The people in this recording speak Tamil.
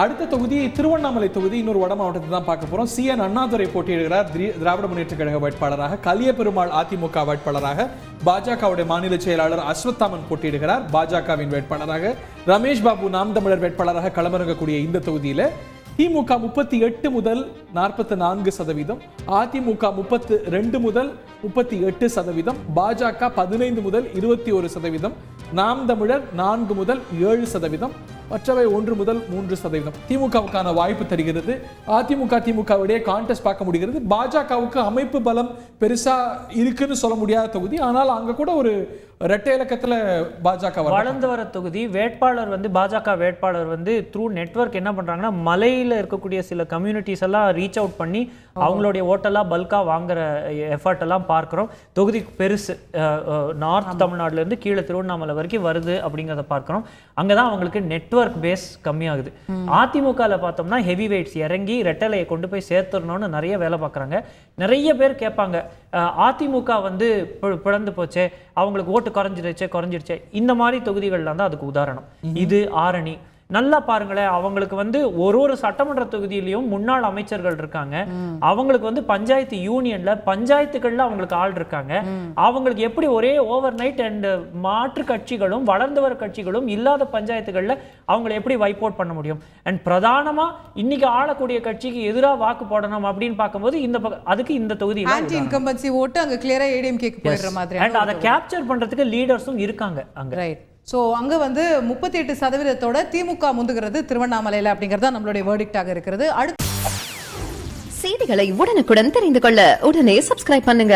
அடுத்த தொகுதி திருவண்ணாமலை தொகுதி, இன்னொரு வட மாவட்டத்தை தான் பார்க்க போறோம். CN அண்ணாதுரை போட்டியிடுகிறார் திராவிட முன்னேற்ற கழக வேட்பாளராக. கலியபெருமாள் அதிமுக வேட்பாளராக. பாஜகவுடைய மாநில செயலாளர் அஸ்வத்தாமன் போட்டியிடுகிறார் பாஜகவின் வேட்பாளராக. ரமேஷ் பாபு நாம் தமிழர் வேட்பாளராக களமிறங்கக்கூடிய இந்த தொகுதியில திமுக 38 முதல் 44%, அதிமுக 32 முதல் 38%, பாஜக 15 முதல் 21%, நாம் தமிழர் 4 முதல் 7%, மற்றவை 1 முதல் 3%. திமுகவுக்கான வாய்ப்பு தருகிறது. அதிமுக திமுகவுடைய கான்டெஸ்ட் பார்க்க முடிகிறது. பாஜகவுக்கு அமைப்பு பலம் பெருசா இருக்குன்னு சொல்ல முடியாத தொகுதி. ஆனால் அங்க கூட ஒரு இரட்டை இலக்கத்துல பாஜக வளர்ந்து வர தொகுதி. வேட்பாளர் பாஜக வேட்பாளர் த்ரூ நெட்வொர்க் என்ன பண்றாங்கன்னா, மலையில இருக்கக்கூடிய சில கம்யூனிட்டிஸ் எல்லாம் ரீச் அவுட் பண்ணி அவங்களுடைய ஓட்டெல்லாம் பல்கா வாங்குற எஃபர்ட் எல்லாம் பார்க்கிறோம். தொகுதி பெருசு, நார்த் தமிழ்நாடுல இருந்து கீழே திருவண்ணாமலை வரைக்கும் வருது அப்படிங்கிறத பார்க்கிறோம். அங்கதான் அவங்களுக்கு நெட்வொர்க் பேஸ் கம்மியாகுது. அதிமுகவில் பார்த்தோம்னா ஹெவி வெயிட்ஸ் இறங்கி ரெட்டலையை கொண்டு போய் சேர்த்துடணும்னு நிறைய வேலை பார்க்குறாங்க. நிறைய பேர் கேட்பாங்க, அதிமுக பிளந்து போச்சே, அவங்களுக்கு ஓட்டு குறைஞ்சிருச்சே. இந்த மாதிரி தொகுதிகள்லாம் தான் அதுக்கு உதாரணம். இது ஆரணி. நல்லா பாருங்களேன், அவங்களுக்கு ஒரு சட்டமன்ற தொகுதியிலையும் முன்னாள் அமைச்சர்கள் இருக்காங்க. அவங்களுக்கு பஞ்சாயத்து யூனியன்ல பஞ்சாயத்துகள்ல அவங்களுக்கு ஆள் இருக்காங்க. அவங்களுக்கு எப்படி ஒரே ஓவர் நைட் அண்ட் மாற்று கட்சிகளும் வளர்ந்து வர கட்சிகளும் இல்லாத பஞ்சாயத்துகள்ல அவங்களை எப்படி வைப் அவுட் பண்ண முடியும்? அண்ட் பிரதானமா இன்னைக்கு ஆளக்கூடிய கட்சிக்கு எதிராக வாக்கு போடணும் அப்படின்னு பார்க்கும்போது அதுக்கு இந்த தொகுதி ஆன்டி இன்கம்பன்சி ஓட்டு அங்க கிளியரா ஏடிஎம்கேக்கு போயிடுற மாதிரி. அண்ட் அதை கேப்சர் பண்றதுக்கு லீடர்ஸும் இருக்காங்க அங்க. ரைட். ஸோ அங்கே 38% திமுக முந்துகிறது திருவண்ணாமலையில் அப்படிங்கிறது தான் நம்மளுடைய வேர்டிக்டாக இருக்கிறது. அடுத்த செய்திகளை உடனுக்குடன் தெரிந்து கொள்ள உடனே சப்ஸ்கிரைப் பண்ணுங்க.